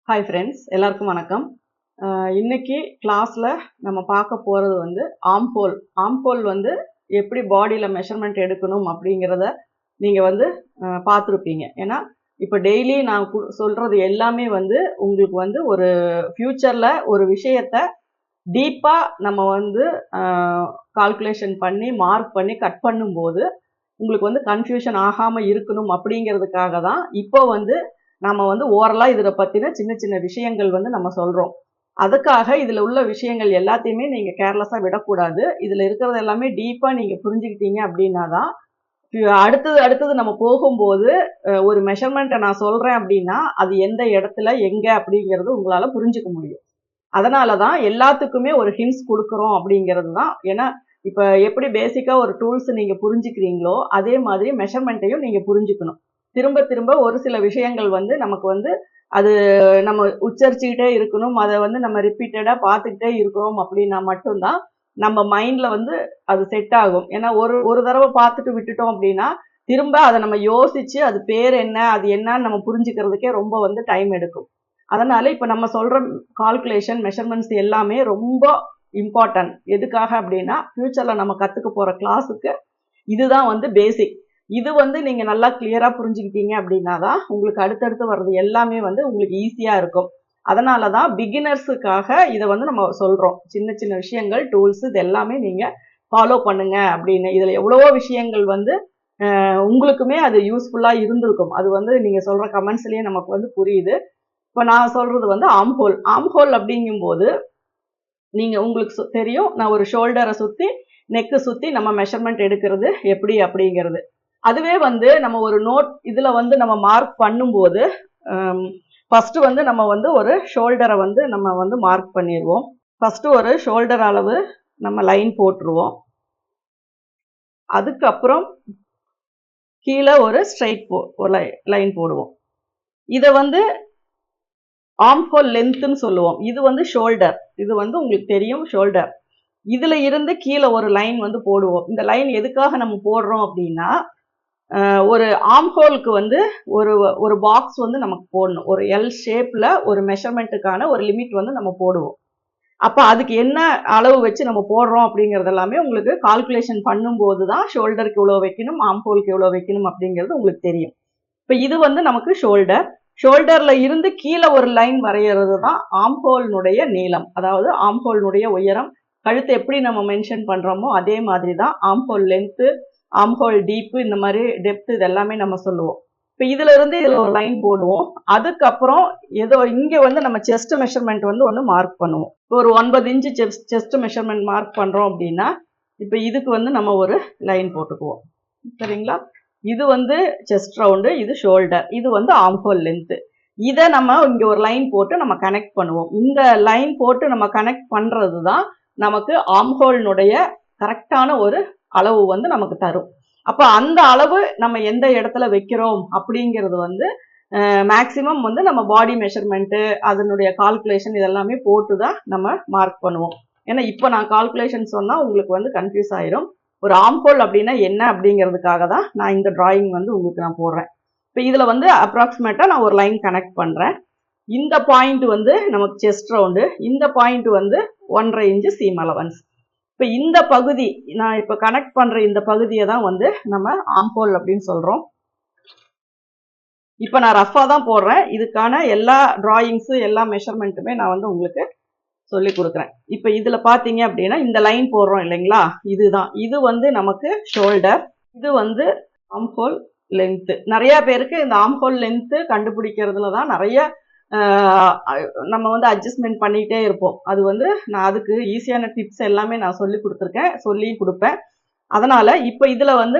Hi friends, எல்லாருக்கும் வணக்கம். இன்னைக்கு கிளாஸில் நம்ம பார்க்க போகிறது வந்து ஆம்ஹோல் வந்து எப்படி பாடியில் மெஷர்மெண்ட் எடுக்கணும் அப்படிங்கிறத நீங்கள் வந்து பார்த்துருப்பீங்க. ஏன்னா இப்போ டெய்லி நான் சொல்கிறது எல்லாமே வந்து உங்களுக்கு வந்து ஒரு ஃப்யூச்சரில் ஒரு விஷயத்தை டீப்பாக நம்ம வந்து கால்குலேஷன் பண்ணி மார்க் பண்ணி கட் பண்ணும்போது உங்களுக்கு வந்து கன்ஃபியூஷன் ஆகாமல் இருக்கணும் அப்படிங்கிறதுக்காக தான் இப்போ வந்து நம்ம வந்து ஓரலாக இதில் பற்றின சின்ன சின்ன விஷயங்கள் வந்து நம்ம சொல்கிறோம். அதுக்காக இதில் உள்ள விஷயங்கள் எல்லாத்தையுமே நீங்கள் கேர்லெஸ்ஸாக விடக்கூடாது. இதில் இருக்கிறது எல்லாமே டீப்பாக நீங்கள் புரிஞ்சுக்கிட்டீங்க அப்படின்னா தான் அடுத்தது நம்ம போகும்போது ஒரு மெஷர்மெண்ட்டை நான் சொல்கிறேன் அப்படின்னா அது எந்த இடத்துல எங்கே அப்படிங்கிறது உங்களால் புரிஞ்சுக்க முடியும். அதனால தான் எல்லாத்துக்குமே ஒரு ஹிண்ட்ஸ் கொடுக்குறோம் அப்படிங்கிறது தான். ஏன்னா இப்போ எப்படி பேசிக்காக ஒரு டூல்ஸ் நீங்கள் புரிஞ்சுக்கிறீங்களோ அதே மாதிரி மெஷர்மெண்ட்டையும் நீங்கள் புரிஞ்சுக்கணும். திரும்ப திரும்ப ஒரு சில விஷயங்கள் வந்து நமக்கு வந்து அது நம்ம உச்சரிச்சுக்கிட்டே இருக்கணும், அதை வந்து நம்ம ரிப்பீட்டடாக பார்த்துக்கிட்டே இருக்கிறோம் அப்படின்னா மட்டும்தான் நம்ம மைண்டில் வந்து அது செட் ஆகும். ஏன்னா ஒரு தடவை பார்த்துட்டு விட்டுட்டோம் அப்படின்னா திரும்ப அதை நம்ம யோசித்து அது பேர் என்ன அது என்னன்னு நம்ம புரிஞ்சுக்கிறதுக்கே ரொம்ப வந்து டைம் எடுக்கும். அதனால இப்போ நம்ம சொல்கிற கால்குலேஷன் மெஷர்மெண்ட்ஸ் எல்லாமே ரொம்ப இம்பார்ட்டன்ட். எதுக்காக அப்படின்னா ஃப்யூச்சரில் நம்ம கற்றுக்க போகிற கிளாஸுக்கு இதுதான் வந்து பேசிக். இது வந்து நீங்கள் நல்லா கிளியராக புரிஞ்சுக்கிட்டீங்க அப்படின்னா தான் உங்களுக்கு அடுத்தடுத்து வர்றது எல்லாமே வந்து உங்களுக்கு ஈஸியாக இருக்கும். அதனால தான் பிகினர்ஸுக்காக இதை வந்து நம்ம சொல்கிறோம். சின்ன சின்ன விஷயங்கள் டூல்ஸ் இது எல்லாமே நீங்கள் ஃபாலோ பண்ணுங்க அப்படின்னு. இதில் எவ்வளவோ விஷயங்கள் வந்து உங்களுக்குமே அது யூஸ்ஃபுல்லாக இருந்திருக்கும். அது வந்து நீங்கள் சொல்கிற கமெண்ட்ஸ்லேயே நமக்கு வந்து புரியுது. இப்போ நான் சொல்கிறது வந்து ஆம்ஹோல் அப்படிங்கும்போது நீங்கள் உங்களுக்கு தெரியும், நான் ஒரு ஷோல்டரை சுற்றி நெக்கு சுற்றி நம்ம மெஷர்மெண்ட் எடுக்கிறது எப்படி அப்படிங்கிறது. அதுவே வந்து நம்ம ஒரு நோட் இதில் வந்து நம்ம மார்க் பண்ணும்போது ஃபஸ்ட்டு வந்து நம்ம வந்து ஒரு ஷோல்டரை வந்து நம்ம வந்து மார்க் பண்ணிடுவோம். ஃபஸ்ட்டு ஒரு ஷோல்டர் அளவு நம்ம லைன் போட்டுருவோம். அதுக்கப்புறம் கீழே ஒரு ஸ்ட்ரைட் லைன் போடுவோம். இதை வந்து ஆர்ம்ஹோல் லென்த்துன்னு சொல்லுவோம். இது வந்து ஷோல்டர், இது வந்து உங்களுக்கு தெரியும் ஷோல்டர். இதில் இருந்து கீழே ஒரு லைன் வந்து போடுவோம். இந்த லைன் எதுக்காக நம்ம போடுறோம் அப்படின்னா ஒரு ஆர்ம்ஹோலுக்கு வந்து ஒரு பாக்ஸ் வந்து நமக்கு போடணும். ஒரு எல் ஷேப்பில் ஒரு மெஷர்மெண்ட்டுக்கான ஒரு லிமிட் வந்து நம்ம போடுவோம். அப்போ அதுக்கு என்ன அளவு வச்சு நம்ம போடுறோம் அப்படிங்கிறது எல்லாமே உங்களுக்கு கால்குலேஷன் பண்ணும்போது தான் ஷோல்டருக்கு இவ்வளோ வைக்கணும், ஆர்ம்ஹோலுக்கு இவ்வளோ வைக்கணும் அப்படிங்கிறது உங்களுக்கு தெரியும். இப்போ இது வந்து நமக்கு ஷோல்டர்ல இருந்து கீழே ஒரு லைன் வரைகிறது தான் ஆர்ம்ஹோலினுடைய நீளம், அதாவது ஆர்ம்ஹோலினுடைய உயரம். கழுத்து எப்படி நம்ம மென்ஷன் பண்ணுறோமோ அதே மாதிரி தான் ஆர்ம்ஹோல் லென்த்து, ஆர்ம்ஹோல் டீப்பு, இந்த மாதிரி டெப்த் இதெல்லாமே நம்ம சொல்லுவோம். இப்போ இதில் இருந்து இதில் ஒரு லைன் போடுவோம். அதுக்கப்புறம் ஏதோ இங்கே வந்து நம்ம செஸ்ட் மெஷர்மெண்ட் வந்து ஒன்று மார்க் பண்ணுவோம். இப்போ ஒரு 9 இன்ச்சு செஸ்ட் மெஷர்மெண்ட் மார்க் பண்ணுறோம் அப்படின்னா இப்போ இதுக்கு வந்து நம்ம ஒரு லைன் போட்டுக்குவோம். சரிங்களா? இது வந்து செஸ்ட் ரவுண்டு, இது ஷோல்டர், இது வந்து ஆர்ம்ஹோல் லென்த்து. இதை நம்ம இங்கே ஒரு லைன் போட்டு நம்ம கனெக்ட் பண்ணுவோம். இந்த லைன் போட்டு நம்ம கனெக்ட் பண்ணுறது தான் நமக்கு ஆர்ம்ஹோலினுடைய கரெக்டான ஒரு அளவு வந்து நமக்கு தரும். அப்போ அந்த அளவு நம்ம எந்த இடத்துல வைக்கிறோம் அப்படிங்கிறது வந்து மேக்சிமம் வந்து நம்ம பாடி மெஷர்மெண்ட்டு அதனுடைய கால்குலேஷன் இதெல்லாமே போட்டு தான் நம்ம மார்க் பண்ணுவோம். ஏன்னா இப்போ நான் கால்குலேஷன் சொன்னால் உங்களுக்கு வந்து கன்ஃபியூஸ் ஆயிரும். ஒரு ஆர்ம்ஹோல் அப்படின்னா என்ன அப்படிங்கிறதுக்காக தான் நான் இந்த டிராயிங் வந்து உங்களுக்கு நான் போடுறேன். இப்போ இதில் வந்து அப்ராக்சிமேட்டாக நான் ஒரு லைன் கனெக்ட் பண்ணுறேன். இந்த பாயிண்ட் வந்து நமக்கு செஸ்ட் ரவுண்டு, இந்த பாயிண்ட் வந்து 1.5 இன்ச்சு சீம் அலவன்ஸ். இப்போ இந்த பகுதி நான் இப்போ கனெக்ட் பண்ணுற இந்த பகுதியை தான் வந்து நம்ம ஆர்ம்ஹோல் அப்படின்னு சொல்கிறோம். இப்போ நான் ரஃபாக தான் போடுறேன். இதுக்கான எல்லா டிராயிங்ஸு எல்லா மெஷர்மெண்ட்டுமே நான் வந்து உங்களுக்கு சொல்லி கொடுக்குறேன். இப்போ இதில் பார்த்தீங்க அப்படின்னா இந்த லைன் போடுறோம் இல்லைங்களா, இதுதான். இது வந்து நமக்கு ஷோல்டர், இது வந்து ஆர்ம்ஹோல் லென்த்து. நிறையா பேருக்கு இந்த ஆர்ம்ஹோல் லென்த்து கண்டுபிடிக்கிறதுல தான் நிறைய நம்ம வந்து அட்ஜஸ்ட்மெண்ட் பண்ணிகிட்டே இருப்போம். அது வந்து நான் அதுக்கு ஈஸியான டிப்ஸ் எல்லாமே நான் சொல்லி கொடுத்துருக்கேன், சொல்லி கொடுப்பேன். அதனால் இப்போ இதில் வந்து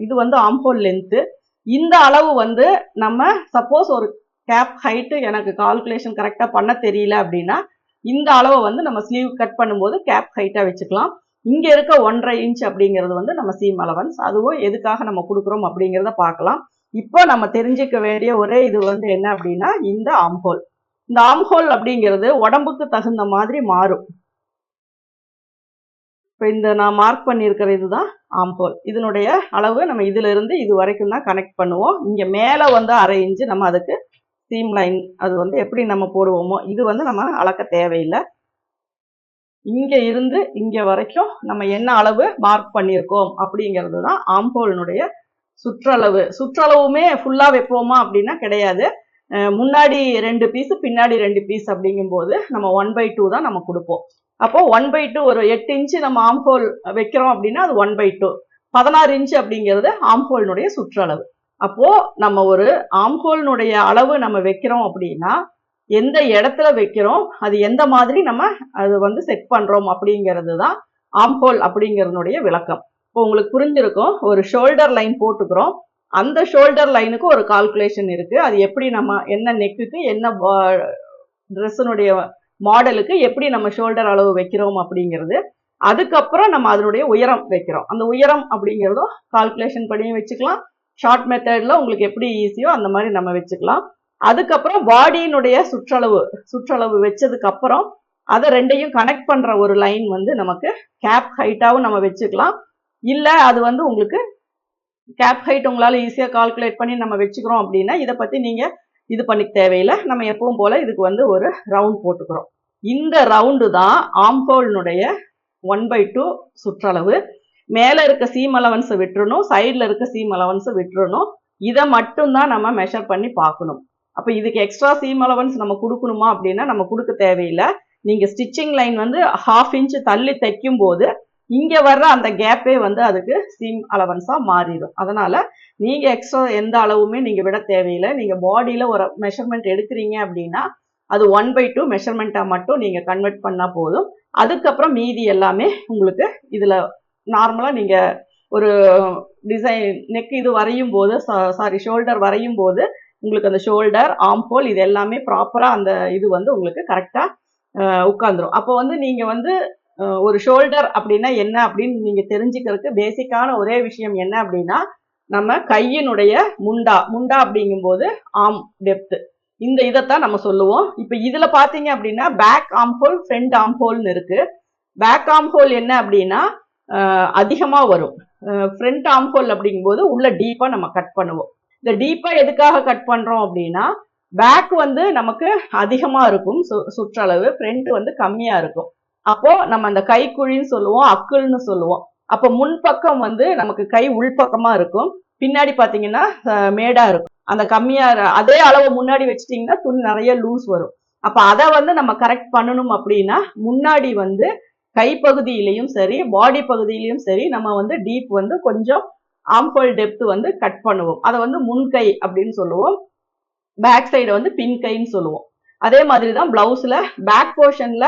இது வந்து ஆர்ம்ஹோல் லென்த்து. இந்த அளவு வந்து நம்ம சப்போஸ் ஒரு கேப் ஹைட்டு எனக்கு கால்குலேஷன் கரெக்டாக பண்ண தெரியல அப்படின்னா இந்த அளவை வந்து நம்ம ஸ்லீவ் கட் பண்ணும்போது கேப் ஹைட்டாக வச்சுக்கலாம். இங்கே இருக்க 1.5 இன்ச் அப்படிங்கிறது வந்து நம்ம சீம் அலவன்ஸ். அதுவும் எதுக்காக நம்ம கொடுக்குறோம் அப்படிங்கிறத பார்க்கலாம். இப்போ நம்ம தெரிஞ்சுக்க வேண்டிய ஒரே இது வந்து என்ன அப்படின்னா இந்த ஆர்ம்ஹோல். இந்த ஆர்ம்ஹோல் அப்படிங்கிறது உடம்புக்கு தகுந்த மாதிரி மாறும். இப்போ இந்த நான் மார்க் பண்ணியிருக்கிற இதுதான் ஆர்ம்ஹோல். இதனுடைய அளவு நம்ம இதிலிருந்து இது வரைக்கும் தான் கனெக்ட் பண்ணுவோம். இங்கே மேலே வந்து 1/2 இன்ச்சு நம்ம அதுக்கு சீம் லைன் அது வந்து எப்படி நம்ம போடுவோமோ இது வந்து நம்ம அளக்க தேவையில்லை. இங்க இருந்து இங்க வரைக்கும் நம்ம என்ன அளவு மார்க் பண்ணியிருக்கோம் அப்படிங்கிறது தான் ஆம்ஹோலினுடைய சுற்றளவு. சுற்றளவுமே ஃபுல்லா வைப்போமா அப்படின்னா கிடையாது. முன்னாடி 2 பீஸ் பின்னாடி 2 பீஸ் அப்படிங்கும்போது நம்ம 1/2 தான் நம்ம கொடுப்போம். அப்போ 1/2 ஒரு 8 இன்ச்சு நம்ம ஆம்ஹோல் வைக்கிறோம் அப்படின்னா அது 1/2. 16 இன்ச்சு அப்படிங்கிறது ஆம்ஹோலினுடைய சுற்றளவு. அப்போ நம்ம ஒரு ஆம்ஹோலினுடைய அளவு நம்ம வைக்கிறோம் அப்படின்னா எந்த இடத்துல வைக்கிறோம், அது எந்த மாதிரி நம்ம அது வந்து செட் பண்றோம் அப்படிங்கிறது தான் ஆம்ஹோல் அப்படிங்கிறதுனுடைய விளக்கம். இப்போ உங்களுக்கு புரிஞ்சிருக்கும். ஒரு ஷோல்டர் லைன் போட்டுக்கிறோம். அந்த ஷோல்டர் லைனுக்கு ஒரு கால்குலேஷன் இருக்கு. அது எப்படி நம்ம என்ன நெக்குக்கு என்ன ட்ரெஸ்ஸினுடைய மாடலுக்கு எப்படி நம்ம ஷோல்டர் அளவு வைக்கிறோம் அப்படிங்கிறது. அதுக்கப்புறம் நம்ம அதனுடைய உயரம் வைக்கிறோம். அந்த உயரம் அப்படிங்கிறதும் கால்குலேஷன் பண்ணியும் வச்சுக்கலாம். ஷார்ட் மெத்தட்ல உங்களுக்கு எப்படி ஈஸியோ அந்த மாதிரி நம்ம வச்சுக்கலாம். அதுக்கப்புறம் பாடியினுடைய சுற்றளவு வச்சதுக்கு அப்புறம் அதை ரெண்டையும் கனெக்ட் பண்ற ஒரு லைன் வந்து நமக்கு கேப் ஹைட்டாவும் நம்ம வச்சுக்கலாம். இல்ல அது வந்து உங்களுக்கு கேப் ஹைட் உங்களால ஈஸியா கால்குலேட் பண்ணி நம்ம வச்சுக்கிறோம் அப்படின்னா இதை பத்தி நீங்க இது பண்ணிக்க தேவையில்லை. நம்ம எப்பவும் போல இதுக்கு வந்து ஒரு ரவுண்ட் போட்டுக்கிறோம். இந்த ரவுண்டு தான் ஆம்ஹோலினுடைய 1/2 சுற்றளவு. மேல இருக்க சீம் அலவன்ஸை விட்டுறணும், சைட்ல இருக்க சீம் அலவன்ஸை விட்டுறணும். இதை மட்டும் தான் நம்ம மெஷர் பண்ணி பார்க்கணும். அப்ப இதுக்கு எக்ஸ்ட்ரா சீம் அலவன்ஸ் நம்ம கொடுக்கணுமா அப்படின்னா நம்ம கொடுக்க தேவையில்லை. நீங்க ஸ்டிச்சிங் லைன் வந்து 1/2 இன்ச் தள்ளி தைக்கும் போது இங்க வர்ற அந்த கேப்பே வந்து அதுக்கு சீம் அலவன்ஸா மாறிடும். அதனால நீங்க எக்ஸ்ட்ரா எந்த அளவுமே நீங்க விட தேவையில்லை. நீங்க பாடியில ஒரு மெஷர்மெண்ட் எடுக்கிறீங்க அப்படின்னா அது 1/2 மெஷர்மெண்ட்டா மட்டும் நீங்க கன்வெர்ட் பண்ணா போதும். அதுக்கப்புறம் மீதி எல்லாமே உங்களுக்கு இதுல நார்மலா நீங்க ஒரு டிசைன் நெக் இது வரையும் போது ஷோல்டர் வரையும் போது உங்களுக்கு அந்த ஷோல்டர் ஆம்ஹோல் இது எல்லாமே ப்ராப்பரா அந்த இது வந்து உங்களுக்கு கரெக்டா உட்கார்ந்துரும். அப்போ வந்து நீங்க வந்து ஒரு ஷோல்டர் அப்படின்னா என்ன அப்படின்னு நீங்க தெரிஞ்சுக்கிறதுக்கு பேசிக்கான ஒரே விஷயம் என்ன அப்படின்னா நம்ம கையினுடைய முண்டா அப்படிங்கும்போது ஆம் டெப்த் இந்த இதைத்தான் நம்ம சொல்லுவோம். இப்ப இதுல பாத்தீங்க அப்படின்னா பேக் ஆம்ஹோல் ஃப்ரண்ட் ஆம்ஹோல்னு இருக்கு. பேக் ஆம்ஹோல் என்ன அப்படின்னா அதிகமா வரும். ஃப்ரண்ட் ஆம்ஹோல் அப்படிங்கும்போது உள்ள டீப்பா நம்ம கட் பண்ணுவோம். இந்த டீப்பா எதுக்காக கட் பண்றோம் அப்படின்னா பேக் வந்து நமக்கு அதிகமா இருக்கும் சுற்றளவு, ஃப்ரண்ட் வந்து கம்மியா இருக்கும். அப்போ நம்ம அந்த கைக்குழின்னு சொல்லுவோம், அக்குள்னு சொல்லுவோம். அப்போ முன்பக்கம் வந்து நமக்கு கை உள்பக்கமா இருக்கும், பின்னாடி பாத்தீங்கன்னா மேடா இருக்கும். அந்த கம்மியா அதே அளவு முன்னாடி வச்சிட்டீங்கன்னா துணி நிறைய லூஸ் வரும். அப்ப அதை வந்து நம்ம கரெக்ட் பண்ணணும் அப்படின்னா முன்னாடி வந்து கைப்பகுதியிலையும் சரி பாடி பகுதியிலையும் சரி நம்ம வந்து டீப் வந்து கொஞ்சம் ஆம்ஹோல் டெப்த் வந்து கட் பண்ணுவோம். அதை வந்து முன்கை அப்படின்னு சொல்லுவோம், பேக் சைடு வந்து பின் கைன்னு சொல்லுவோம். அதே மாதிரி தான் பிளவுஸ்ல பேக் போர்ஷன்ல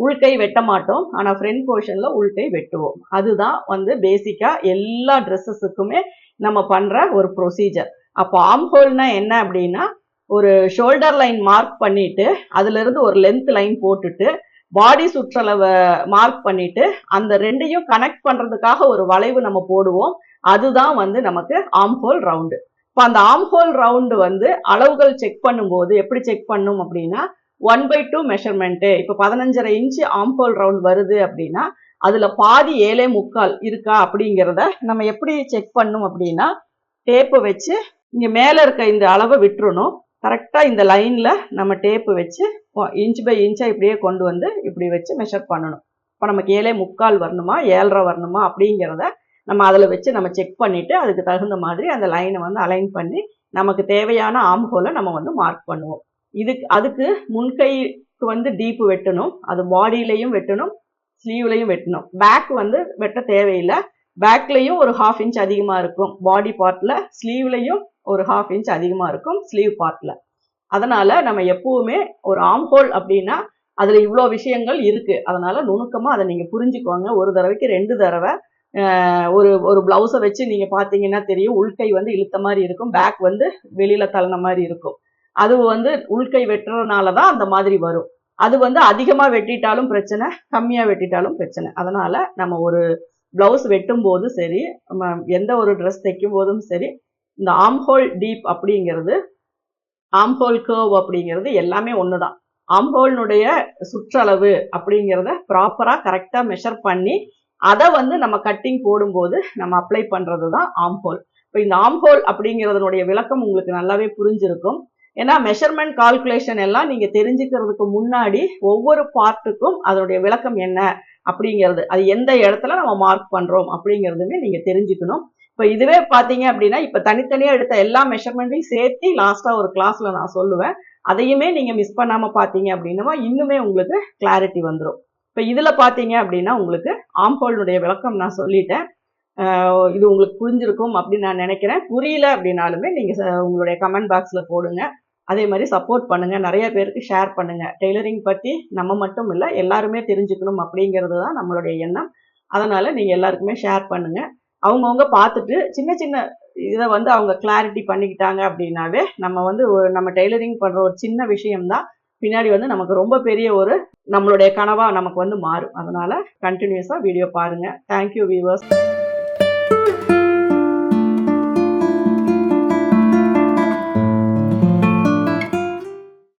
உள்கை வெட்ட மாட்டோம், ஆனா ஃப்ரண்ட் போர்ஷன்ல உள்கை வெட்டுவோம். அதுதான் வந்து பேசிக்கா எல்லா ட்ரெஸ்ஸஸுக்குமே நம்ம பண்ற ஒரு ப்ரொசீஜர். அப்போ ஆம்ஹோல்னா என்ன அப்படின்னா ஒரு ஷோல்டர் லைன் மார்க் பண்ணிட்டு அதுல இருந்து ஒரு லென்த் லைன் போட்டுட்டு பாடி சுற்றளவை மார்க் பண்ணிட்டு அந்த ரெண்டையும் கனெக்ட் பண்றதுக்காக ஒரு வளைவு நம்ம போடுவோம். அதுதான் வந்து நமக்கு ஆம்ஹோல் ரவுண்டு. இப்போ அந்த ஆம்ஹோல் ரவுண்டு வந்து அளவுகள் செக் பண்ணும்போது எப்படி செக் பண்ணும் அப்படின்னா 1/2 மெஷர்மெண்ட். இப்போ 15.5 இன்ச்சு ஆம்ஹோல் ரவுண்ட் வருது அப்படின்னா அதுல பாதி 7.75 இருக்கா அப்படிங்கிறத நம்ம எப்படி செக் பண்ணும் அப்படின்னா டேப்பை வச்சு இங்க மேல இருக்க இந்த அளவை விட்டுறணும். கரெக்டா இந்த லைன்ல நம்ம டேப்பு வச்சு இன்ச் பை இன்ச்சா இப்படியே கொண்டு வந்து இப்படி வச்சு மெஷர் பண்ணணும். இப்போ நமக்கு 7.75 வரணுமா 7.5 வரணுமா அப்படிங்கிறத நம்ம அதில் வச்சு நம்ம செக் பண்ணிட்டு அதுக்கு தகுந்த மாதிரி அந்த லைனை வந்து அலைன் பண்ணி நமக்கு தேவையான ஆம்ஹோலை நம்ம வந்து மார்க் பண்ணுவோம். அதுக்கு முன்கைக்கு வந்து டீப்பு வெட்டணும், அது பாடியிலையும் வெட்டணும், ஸ்லீவ்லையும் வெட்டணும். பேக் வந்து வெட்ட தேவையில்லை. பேக்லையும் ஒரு 1/2 இன்ச் அதிகமா இருக்கும் பாடி பார்ட்ல, ஸ்லீவ்லையும் ஒரு 1/2 இன்ச் அதிகமா இருக்கும் ஸ்லீவ் பார்ட்ல. அதனால நம்ம எப்பவுமே ஒரு ஆம்ஹோல் அப்படின்னா அதுல இவ்வளோ விஷயங்கள் இருக்கு. அதனால நுணுக்கமா அதை நீங்க புரிஞ்சுக்கோங்க. ஒரு தடவைக்கு 2 தடவை ஒரு பிளவுஸை வச்சு நீங்க பாத்தீங்கன்னா தெரியும், உள்கை வந்து இழுத்த மாதிரி இருக்கும், பேக் வந்து வெளியில தள்ளின மாதிரி இருக்கும். அது வந்து உள்கை வெட்டுறதுனாலதான் அந்த மாதிரி வரும். அது வந்து அதிகமா வெட்டிட்டாலும் பிரச்சனை, கம்மியா வெட்டிட்டாலும் பிரச்சனை. அதனால நம்ம ஒரு பிளவுஸ் வெட்டும் போது சரி, நம்ம எந்த ஒரு ட்ரெஸ் தைக்கும் போதும் சரி, இந்த ஆம்ஹோல் டீப் அப்படிங்கிறது ஆம்ஹோல் கர்வ் அப்படிங்கிறது எல்லாமே ஒண்ணுதான். ஆம்ஹோல்னுடைய சுற்றளவு அப்படிங்கிறத ப்ராப்பரா கரெக்டா மெஷர் பண்ணி அதை வந்து நம்ம கட்டிங் போடும்போது நம்ம அப்ளை பண்றது தான் ஆம்ஹோல். இப்போ இந்த ஆம்ஹோல் அப்படிங்கிறதுனுடைய விளக்கம் உங்களுக்கு நல்லாவே புரிஞ்சிருக்கும். ஏன்னா மெஷர்மெண்ட் கால்குலேஷன் எல்லாம் நீங்க தெரிஞ்சுக்கிறதுக்கு முன்னாடி ஒவ்வொரு பார்ட்டுக்கும் அதனுடைய விளக்கம் என்ன அப்படிங்கிறது, அது எந்த இடத்துல நம்ம மார்க் பண்றோம் அப்படிங்கிறதுமே நீங்க தெரிஞ்சுக்கணும். இப்போ இதுவே பார்த்தீங்க அப்படின்னா இப்போ தனித்தனியா எடுத்த எல்லா மெஷர்மெண்ட்டையும் சேர்த்து லாஸ்டா ஒரு கிளாஸ்ல நான் சொல்லுவேன். அதையுமே நீங்க மிஸ் பண்ணாம பார்த்தீங்க அப்படின்னா இன்னுமே உங்களுக்கு கிளாரிட்டி வந்துடும். இப்போ இதுல பார்த்தீங்க அப்படின்னா உங்களுக்கு ஆம்ஹோலுடைய விளக்கம் நான் சொல்லிட்டேன். இது உங்களுக்கு புரிஞ்சிருக்கும் அப்படின்னு நான் நினைக்கிறேன். புரியல அப்படின்னாலுமே நீங்க உங்களுடைய கமெண்ட் பாக்ஸ்ல போடுங்க. அதே மாதிரி சப்போர்ட் பண்ணுங்க, நிறைய பேருக்கு ஷேர் பண்ணுங்க. டெய்லரிங் பத்தி நம்ம மட்டும் இல்லை, எல்லாருமே தெரிஞ்சுக்கணும் அப்படிங்கிறது தான் நம்மளுடைய எண்ணம். அதனால நீங்க எல்லாருக்குமே ஷேர் பண்ணுங்க. அவங்கவுங்க பார்த்துட்டு சின்ன சின்ன இதை வந்து அவங்க கிளாரிட்டி பண்ணிக்கிட்டாங்க அப்படின்னாவே நம்ம டெய்லரிங் பண்ற ஒரு சின்ன விஷயம்தான் பின்னாடி நமக்கு ரொம்ப பெரிய ஒரு நம்மளுடைய கனவா நமக்கு மாறும். அதனால கண்டினியூஸா வீடியோ பாருங்க. Thank you viewers.